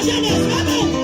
Jeunesse,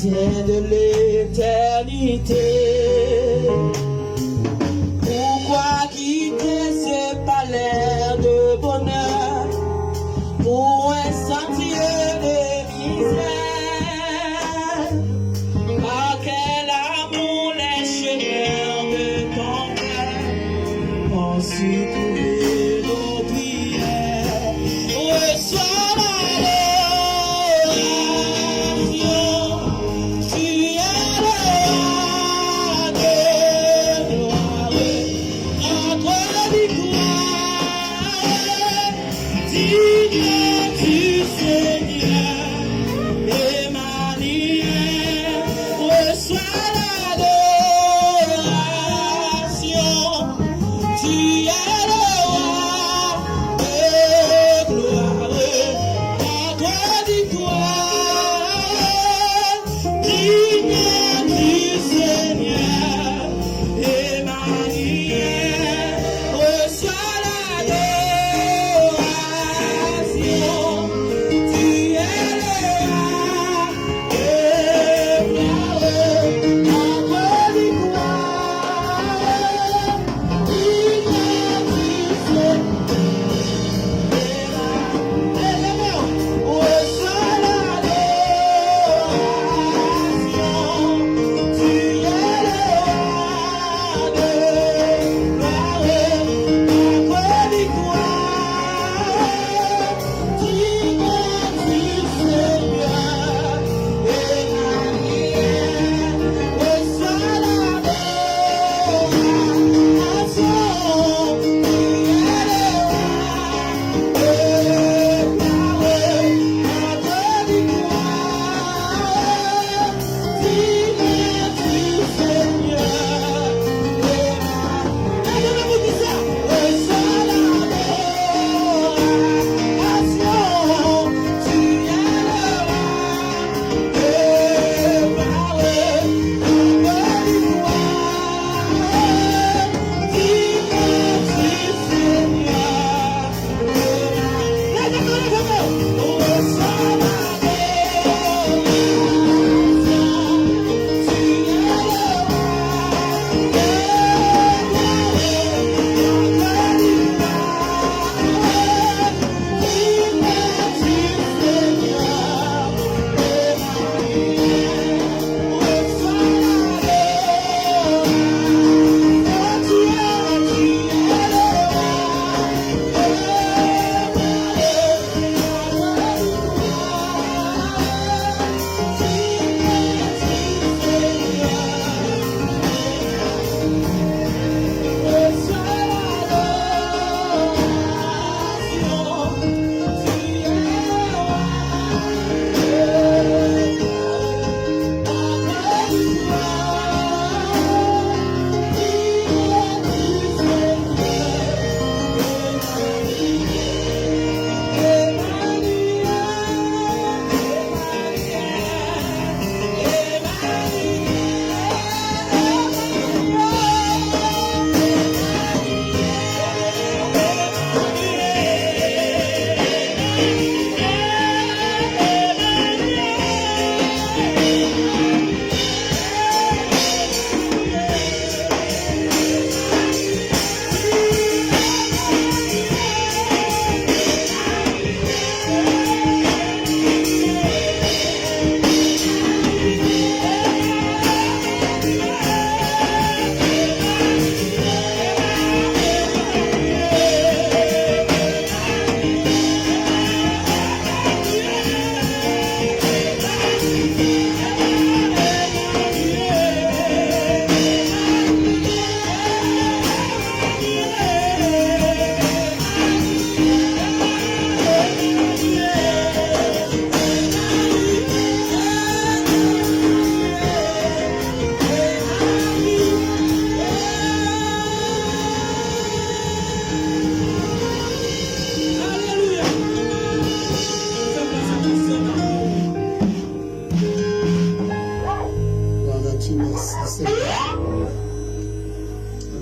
gardien de l'éternité. Pourquoi quitter ce palais de bonheur pour un sentier de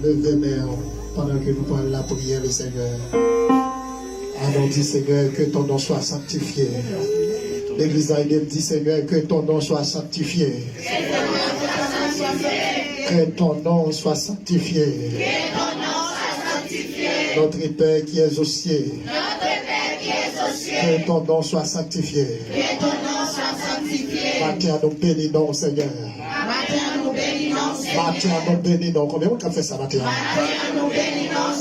Levez mes mains pendant que nous parlons la prière, le Seigneur. Allons, dit Seigneur, que ton nom soit sanctifié. L'église Aïdem dit Seigneur, que ton nom soit sanctifié. Que ton nom soit sanctifié. Notre Père qui es aux cieux. Que ton nom soit sanctifié. Matin, nous bénissons, Seigneur. Matin, nous bénissons. Combien de fois fait ça, matin?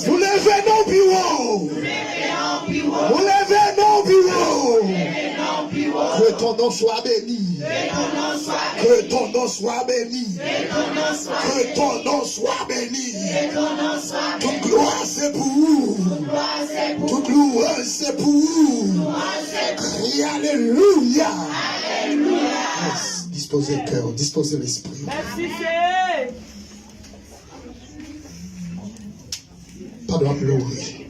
Vous levez nos bureaux. Vous levez nos bureaux. Que ton nom soit béni. Que ton nom soit béni. Que ton nom soit béni. Toute gloire c'est pour vous. Toute gloire c'est pour vous. Crie Alléluia. Disposez le cœur, disposez l'esprit. Merci, Pas de pleurer.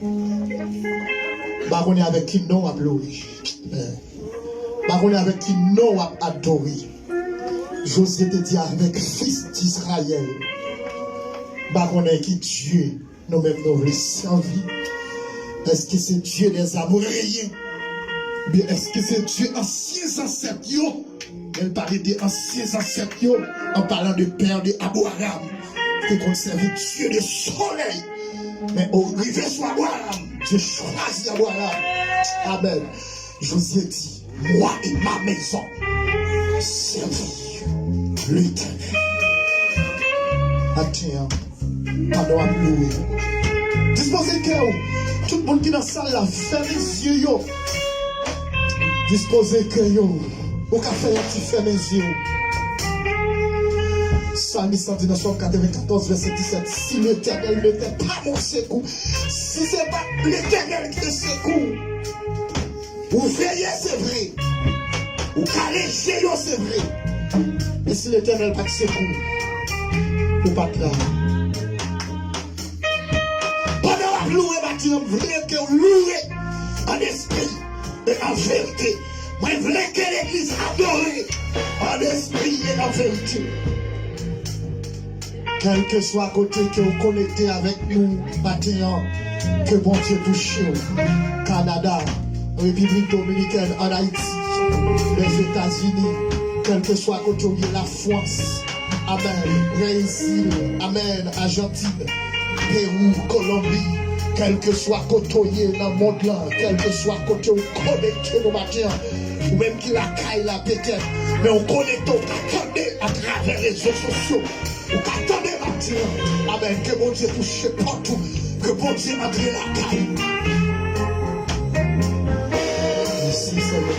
Bah, on est avec qui non à pleurer. Baronne avec qui nous a adoré. Josué te dit avec fils d'Israël. Baronne qui Dieu, nous-mêmes nous voulons servir. Est-ce que c'est Dieu des Amoréens? Bien, est-ce que c'est Dieu anciens ancêtres? Elle parlait des anciens ancêtres en parlant de père de Abraham. Qui conservait Dieu de soleil. Mais au rivet sur Abraham, Dieu choisit Abraham. Amen. Josué dit, moi et ma maison, servir l'Éternel. Attends, pardon à louer. Disposez le cœur. Tout le monde qui est dans la salle là, fermez les yeux. Disposez le cœur. Au café, tu fermes les yeux. Psalm 119, 94, verset 17. Si l'Éternel n'était pas mon secours, si ce n'est pas l'Éternel qui te secoue, vous veillez, c'est vrai. Vous calégez, c'est vrai. Mais si l'Éternel pas te secoue, vous pas là. Pendant la louer, vous voulez que vous louez en esprit et en vérité. Moi, je voulais que l'Église adore en esprit et en vérité. Quel que soit à côté que vous connectez avec nous, maintenant, que bon Dieu touche au Canada, République Dominicaine, en Haïti, les États-Unis, quel que soit à côté où il y a la France, Amen, Brésil, Amen, Argentine, Pérou, Colombie, quel que soit à côté où il y a dans le monde là, quel que soit à côté où vous connectez nos matins, ou même qui la caille là peut-être, mais on connecte, on attendait à travers les réseaux sociaux. Ou qu'attendez maintenant, amen, que bon Dieu touche partout, que bon Dieu entre la caille. Merci Seigneur.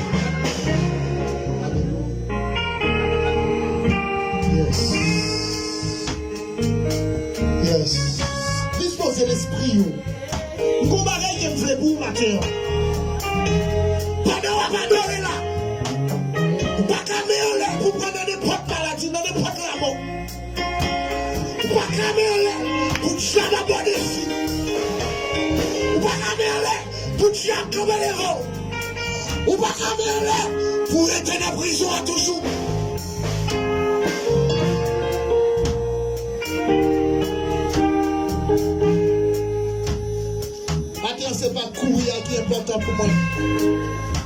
Yes. Yes. Disposez l'esprit. Vous comparez qui me fait pour matin. Pendant à adorer là. Vous pas camérer là pour prendre n'importe maladie, n'importe la mort. Ou pas camérer pour tuer d'abord des filles. Ou pas camérer pour tuer comme les héros. Ou pas camérer pour être dans la prison à toujours. Maintenant, ce n'est pas courir qui est important pour moi.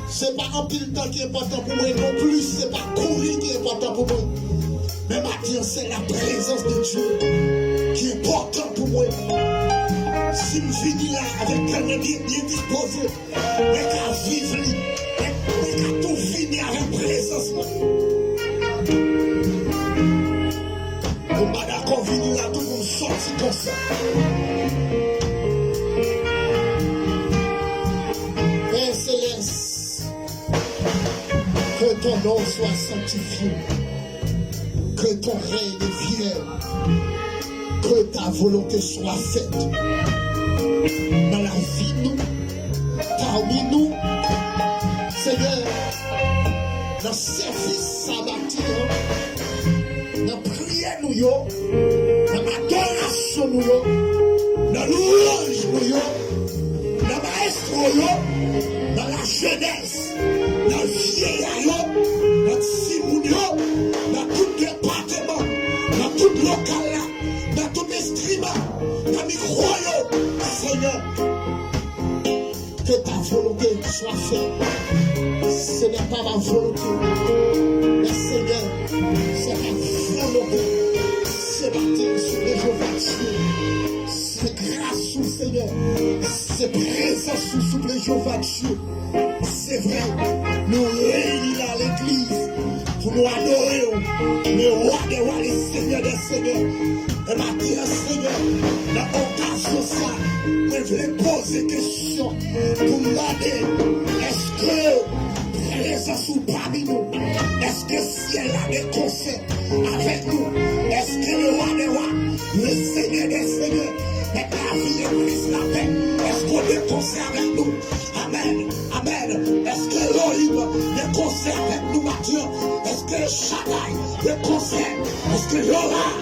Ce n'est pas un pile temps qui est important pour moi non plus. Ce n'est pas courir qui est important pour moi. Mais maintenant, c'est la présence de Dieu qui est importante pour moi. Si je finis là avec quelqu'un qui est disposé, mais qu'à vivre, mais qu'à tout finir avec présence. On va d'accord venir là, tout le monde sorti comme ça. Père Céleste, que ton nom soit sanctifié. Que ton règne vienne, que ta volonté soit faite dans la vie nous, parmi nous, Seigneur, dans le service sabbatique, dans la prière nous, dans l'adoration nous, dans louange nous, dans la maestro, dans la jeunesse, dans le vieillard, dans le simounio, dans tout département, dans tout local, dans tout estrima, dans le micro, Seigneur, que ta volonté soit faite. Ce n'est pas ma volonté, mais Seigneur, c'est ta volonté. C'est bâtir sur les Jéhovah. C'est grâce au Seigneur, c'est présence sous les Jéhovah. C'est vrai, nous réunis à l'église pour nous adorer le roi des rois, le Seigneur des seigneurs. Et maintenant, Seigneur, dans l'occasion ça, je voulais poser des questions pour me demander, est-ce que présence ou parmi nous, est-ce que ciel a des conseils avec nous, est-ce que le roi des rois, le Seigneur des seigneurs, est la vie et Christ la paix, est-ce qu'on est conseil avec nous? Amen, amen. Est-ce que Elohim est conseil avec nous maintenant? Est-ce que Shaddai est conseil? Est-ce que Jehovah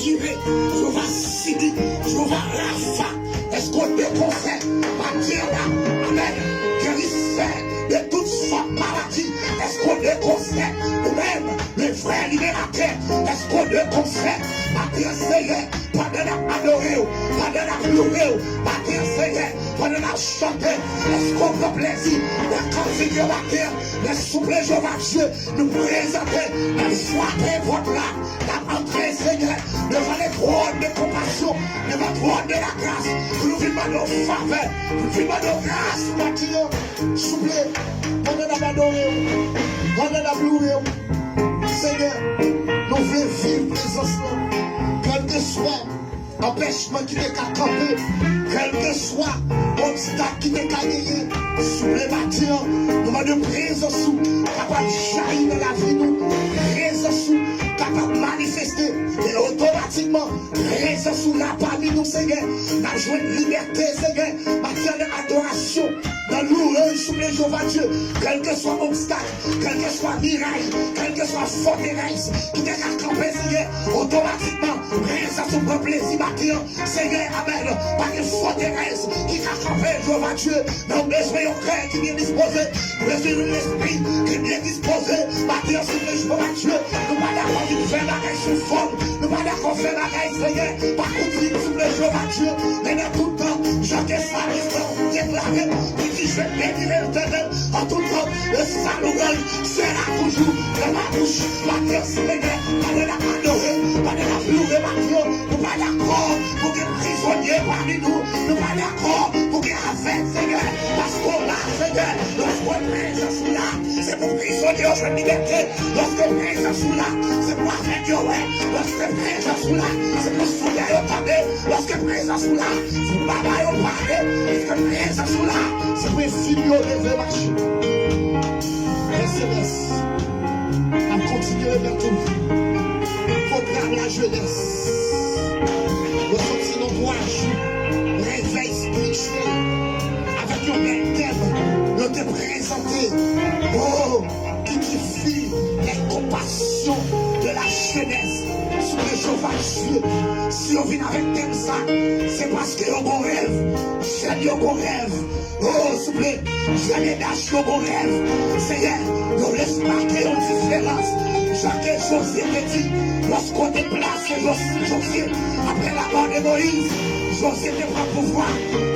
Jireh, Jehovah Sidi, Jehovah Rapha, est-ce qu'on est conseil? Maintenant, amen. Guérisseur de toute forme de maladie. Est-ce qu'on le concerne nous-mêmes, le vrai libérateur? Est-ce qu'on le concerne? Matin, Seigneur, pendant la adorer, pendant la pleurer, matin, Seigneur, pendant la chanter, est-ce qu'on prend plaisir de continuer à matin, de souffler Jéhovah Dieu, nous présenter, de frapper votre âme, d'entrer, Seigneur, devant les trônes de compassion, devant le trône de la grâce, nous vivons nos faveurs, nous vivons nos grâces, matin, souffler, pendant la adorer, pendant la pleurer, Seigneur, nous voulons vivre présence, quel que soit empêchement qui n'est qu'à camper, quel que soit obstacle qui n'est qu'à gagner, sous les bâtiments, nous avons de présence capable de jaillir dans la vie, nous, présence capable de manifester, et automatiquement, présence la parmi nous, Seigneur, nous avons joué de liberté, Seigneur, matière d'adoration, dans l'oureuse sous les Jéhovah Dieu, quel que soit obstacle, quel que soit miraille, quel que soit forteresse, qui n'est qu'à camper, Seigneur, automatiquement, présence prend plaisir, Seigneur, Amen, par une forteresse qui a camper, Jéhovah Dieu, nous besoin d'un cœur qui vient disposer, besoin d'un esprit qui vient disposer, maintenant, sous les Jéhovah Dieu, nous pas d'accord de faire la guerre sous forme, nous pas d'accord de faire la guerre, Seigneur, par contre, sous les Jéhovah Dieu, mais dans tout le temps, j'entends ça, déclarer, qui dit, je vais bénir l'éternel, en tout temps, le salut sera toujours dans ma bouche, maintenant, Seigneur, pas de la adorer, pas de la pleurer, maintenant, nous pas d'accord pour que prisonniers parmi nous, nous pas d'accord pour que avec, Seigneur, parce qu'on a, Seigneur, lorsqu'on présence là, c'est pour prisonniers au jeu de liberté, lorsque présence là, c'est pour avec Dieu, lorsque présence là, c'est pour souiller au tendé, lorsque présence là, c'est pour baba au parler, lorsque présence là, c'est pour finir au lever marcher. SMS, à continuer vers tout, programme la jeunesse. Le sentiment courage, réveil spirituel, avec un bel thème, de te présenter, oh, qui défie les compassions de la jeunesse sous le Jéhovah Dieu. Si on vient avec thème ça, c'est parce que on rêve, j'ai un bon rêve, oh, s'il vous plaît, j'ai d'acheter un bon rêve, Seigneur, nous laisse marquer une différence. Chaque chose est dit, lorsqu'on déplace Josué, après la mort de Moïse, Josué ne prend pouvoir.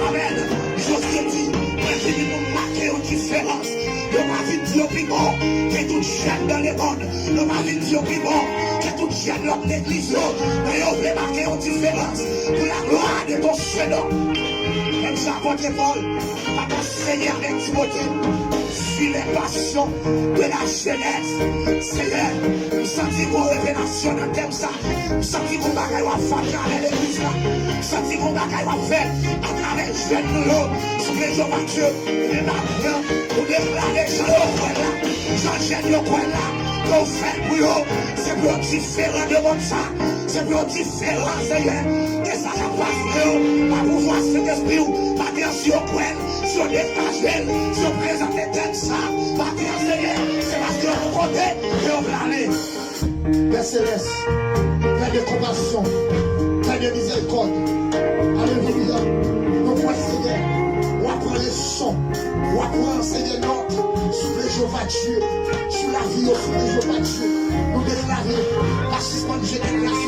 Amen. Josué dit, mais il nous marquer une différence. Le mari dit au piment, que tout jeune dans les mondes. Le mari dit au piment, que tout jeune dans l'église. Mais on veut marquer une différence pour la gloire de ton Seigneur. Même ça, votre épaule, pas t'enseigner avec Timothée. Suis les passions de la jeunesse. Seigneur, nous sentons vos révélations dans le thème ça. Nous sentons vos bagailles à faire à travers l'église là. Nous sentons vos bagailles à faire à travers les jeunes nous. Sous les jours à Dieu, et maintenant, pour déclarer les gens au coin là. J'enchaîne le coin là. Qu'on fait pour eux, c'est pour différent de votre ça. C'est pour différent, Seigneur. Que ça n'a pas fait, pas pouvoir cet esprit, pas bien sûr, sur des fragile, sur présenter tel ça, pas bien, Seigneur. C'est parce que vous comptez et on va aller. Père Céleste, Père de compassion, Père de miséricorde, alléluia. Nous voyons, Seigneur, on apprend les sons, on apprend, Seigneur, notre, sous les Jéhovah Dieu, sous la vie, sous les Jéhovah Dieu. Nous déclarer, pas suspendre de grâce,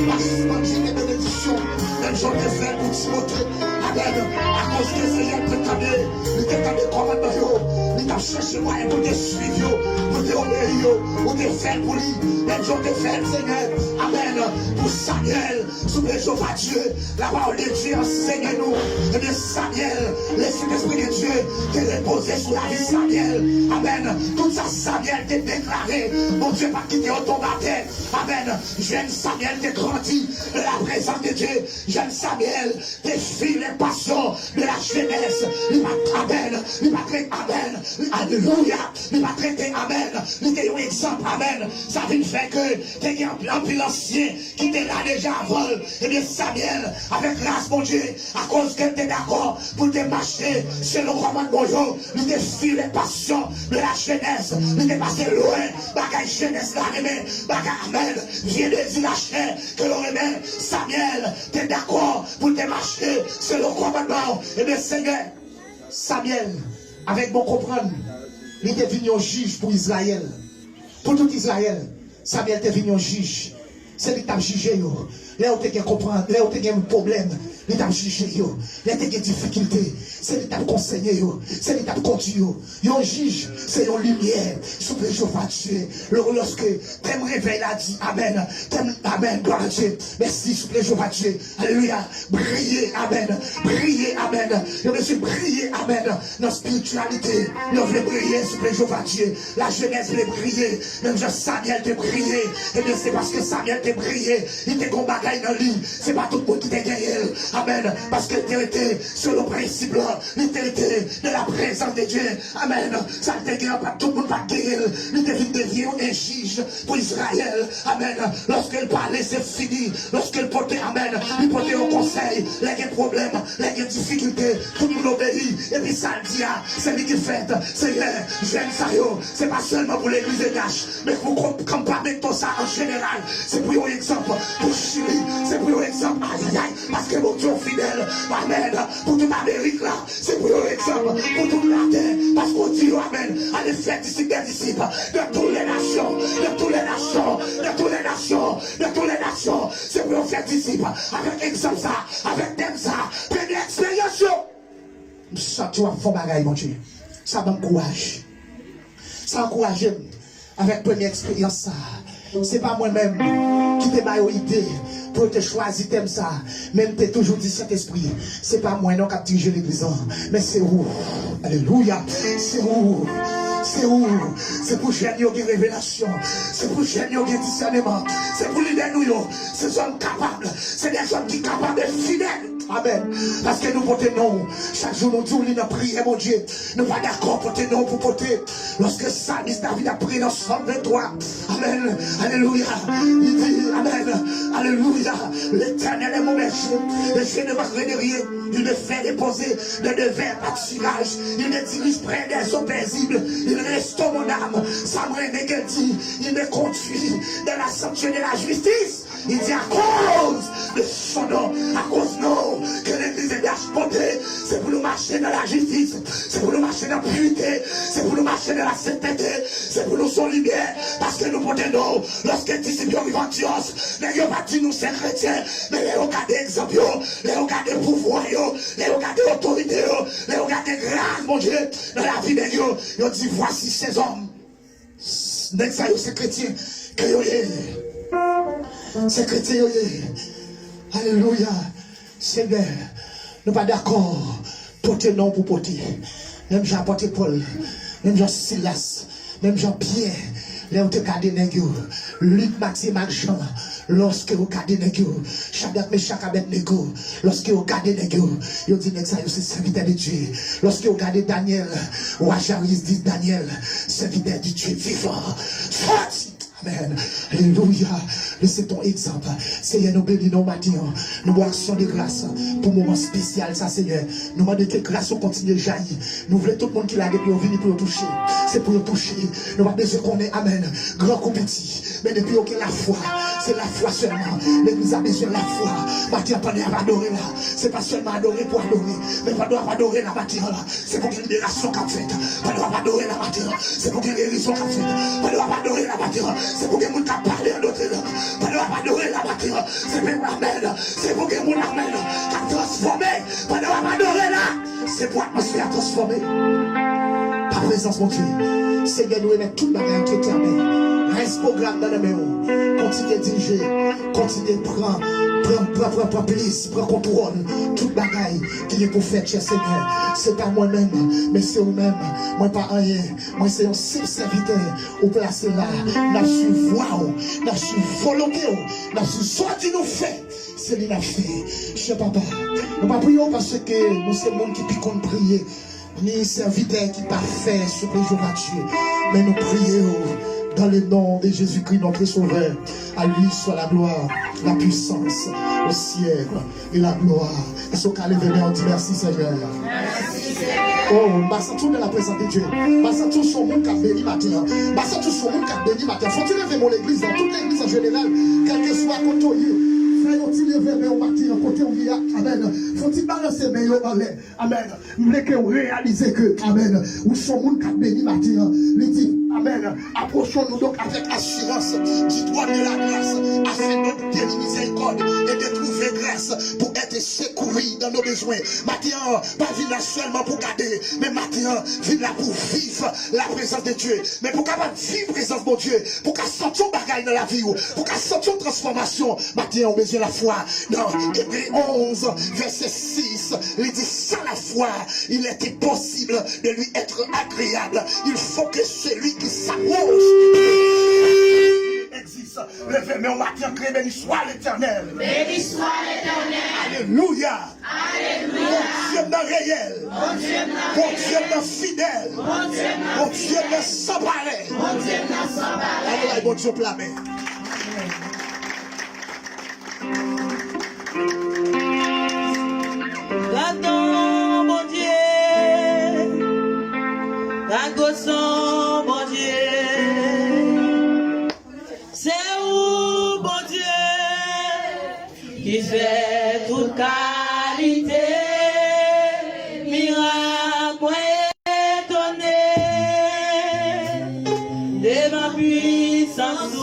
pas suspendre de bénédiction, même j'en ai fait pour Timothée, Amen, à cause que Seigneur peut t'amener, il t'a donné commandement, il t'a cherché moyen pour te suivre, pour te obéir, pour te faire pour lui, même j'en ai fait, Seigneur, Amen, pour Samuel, sous les Jéhovah Dieu, la parole de Dieu enseigne-nous, et bien Samuel, laissez l'Esprit de Dieu te reposer sur la vie Samuel, Amen, tout ça Samuel t'a déclaré, mon Dieu pas quitter ton baptême, Amen, jeune Samuel t'a grandi, la présence de Dieu, jeune Samuel, tes filles, les passions de la jeunesse, il va Amen, il va traiter Amen, alléluia, il va traiter Amen, il est un exemple, Amen, ça vient faire que t'es un pile ancien qui était là déjà avant, et bien Samuel, avec grâce, mon Dieu, à cause que t'es d'accord pour te marcher selon le commandement, il défie les passions de la jeunesse, il est passé loin, bagaille jeunesse là, amen, bagaille Amen, viens de dire la chair que l'on remet, Samuel, t'es d'accord pour te marcher selon le commandement, et bien Seigneur, Samuel, avec bon comprendre, il était venu un juge pour Israël. Pour tout Israël, Samuel était venu un juge. C'est lui qui a jugé. Là où tu as comprendre, là où tu as un problème, lui t'a jugé. Là où tu as des difficultés, c'est lui qui a conseillé. C'est lui qui a conduit. Un juge, c'est une lumière. Sous le jour va tuer. Lorsque tu réveilles là, dit Amen. Amen, gloire à Dieu. Merci, sous le jour va tuer. Alléluia. Briller, Amen. Briller, Amen. Je me suis briller, Amen. Dans la spiritualité, nous voulons briller sous le jour va tuer. La jeunesse voulait briller. Même Samuel te briller. Et bien c'est parce que Samuel te briller. Il te combat dans lui, c'est pas tout le monde qui t'a gagné. Amen. Parce que tu étais sur le principe là, tu étais de la présence de Dieu. Amen. Ça t'a gagné, pas tout le monde va gagner. Il devient un juge pour Israël. Amen. Lorsqu'il parlait, c'est fini. Lorsqu'il portait, Amen, il portait au conseil. Les problèmes, les difficultés, tout le monde obéit. Et puis ça dit, c'est lui qui fait. Seigneur, j'aime ça, yo. C'est pas seulement pour l'église de Dash, mais pour qu'on parle de tout ça en général. C'est pour un exemple, pour Chili. C'est pour un exemple, aïe aïe, parce que mon Dieu est fidèle, amen, pour toute l'Amérique là, c'est pour un exemple, pour toute la terre, parce qu'on dit, amen, allez faire disciples des disciples, de toutes les nations, de toutes les nations, de toutes les nations, de toutes les nations, c'est pour faire disciples, avec exemple ça, avec thème ça, première expérience, ça tu vas faire bagaille, mon Dieu, ça m'encourage, ça encourage, avec première expérience ça. C'est pas moi-même qui t'ai ma idée pour te choisir thème ça. Même t'es toujours dit Saint-Esprit. C'est pas moi non qui a dirigé l'église. Mais c'est où? Alléluia. C'est où? C'est où? C'est pour jeunes qui ont révélation. C'est pour jeunes qui ont discernement. C'est pour l'idée nous. C'est des hommes capables. C'est des hommes qui sont capables d'être fidèles. Amen. Parce que nous portons, chaque jour nous disons, nous prions, mon Dieu. Nous pas d'accord pour porter, pour porter. Lorsque Samis David a prié dans Somme 23. Amen. Alléluia. Il dit, Amen. Alléluia. L'Éternel est mon berger. Et je ne manquerai de rien. Il me fait reposer de verts pâturages. Il me dirige près des eaux paisibles. Il restaure mon âme. Ça me dit, il me conduit dans la sanction de la justice. Il dit à cause de son nom, à cause non, que l'église est portée, c'est pour nous marcher dans la justice, c'est pour nous marcher dans la pureté, c'est pour nous marcher dans la sainteté, c'est pour nous son lumière, parce que nous portons, lorsque les disciples arrivent en Antioche, mais ils n'ont pas dit nous c'est chrétiens, mais les regardez exemple, les regardez pouvoir, les regardez autorité, les regardez grâce, mon Dieu, dans la vie de Dieu, ils ont dit voici ces hommes, c'est chrétien, que c'est chrétien, alléluia, Seigneur, nous pas d'accord, porter non pour porter, même Jean-Porté Paul, même Jean-Silas, même Jean-Pierre, là où tu regardes les gens, Luc, Maxime, Jean, lorsque vous regardez les gens, Shadrach, Meshach, Abednego, lorsque vous regardez les gens, vous dites que c'est serviteur de Dieu. Lorsque vous regardez Daniel, ou Acharis dit Daniel, serviteur de Dieu vivant, sorti. Amen. Alléluia. Laissez ton exemple. Seigneur, nous bénissons matin. Nous voulons action de grâce pour un moment spécial, ça, Seigneur. Nous demandons que grâce continue de jaillir. Nous voulons tout le monde qui l'a depuis venir pour le toucher. C'est pour le toucher. Nous avons besoin qu'on ait, Amen, grand ou petit. Mais depuis qu'on ait la foi, c'est la foi seulement. L'église a besoin de la foi. Matin, pendant à adorer là. C'est pas seulement adorer pour adorer. Mais pendant à adorer la matière là. C'est pour une libération qu'a fait. Pendant à adorer la matière. C'est pour une guérison qu'a fait. Pendant à adorer la matière. C'est pour que les gens parlent en d'autres langues. Pendant à adorer la matière. C'est pour Amen. C'est pour que les gens Amen. Qu'a transformé. Pendant à adorer là. C'est pour l'atmosphère transformée. Ta présence, mon Dieu. Seigneur, nous aimons tout le monde qui est éternel. Reste programme dans le mains. Continue de diriger. Continue de prendre place, prends contrôle. Toute bagaille qui est pour faire, cher Seigneur. C'est pas moi-même, mais c'est vous-même. Moi, pas rien. Moi, c'est un simple serviteur. Au placé là. N'a su voir, n'a su volonté, n'a su soit nous fait. C'est lui qui l'a fait. Cher papa, nous ne prions parce que nous sommes le monde qui piquons prier. Ni serviteur qui pas fait ce que je vois Dieu. Mais nous prions dans le nom de Jésus-Christ, notre Sauveur. À lui soit la gloire, la puissance au ciel et la gloire. Et ce qu'elle est venu, on dit merci Seigneur. Merci Seigneur. Oh, basta tout de la présence de Dieu. Basta tout son monde qui a béni matin. Basta tout son monde qui a béni matin. Faut-il lever mon église, dans toute l'église en général, quel que soit côté, frère, lever mais on partit en côté on dit amen. Faut-il balancer mais en l'air. Amen. Nous voulons que vous réalisez que amen. Nous sommes monde qui béni matin. Il dit amen. Approchons-nous donc avec assurance du droit de la grâce afin d'obtenir miséricorde et de trouver grâce pour être secouru dans nos besoins. Maintenant, pas vivre là seulement pour garder, mais maintenant, vivre là pour vivre la présence de Dieu. Mais pour capable vivre la présence de Dieu, pour qu'à sortir un bagage dans la vie, pour qu'à sortir une transformation, maintenant, on a besoin de la foi. Dans Hébreux 11, verset 6, il dit sans la foi, il était possible de lui être agréable. Il faut que celui qui s'approche existe. Levez, mais on matin, béni soit l'Éternel. Béni soit l'Éternel. Alléluia. Alléluia. Mon Dieu est réel. Mon Dieu est fidèle. Mon Dieu est sans pareil. Mon Dieu est sans pareil. Allez, bon Dieu, plamé. Gardons, mon Dieu. Gardons, mon Dieu. C'est où, mon Dieu, qui fait toute qualité, miracle étonné, de ma puissance.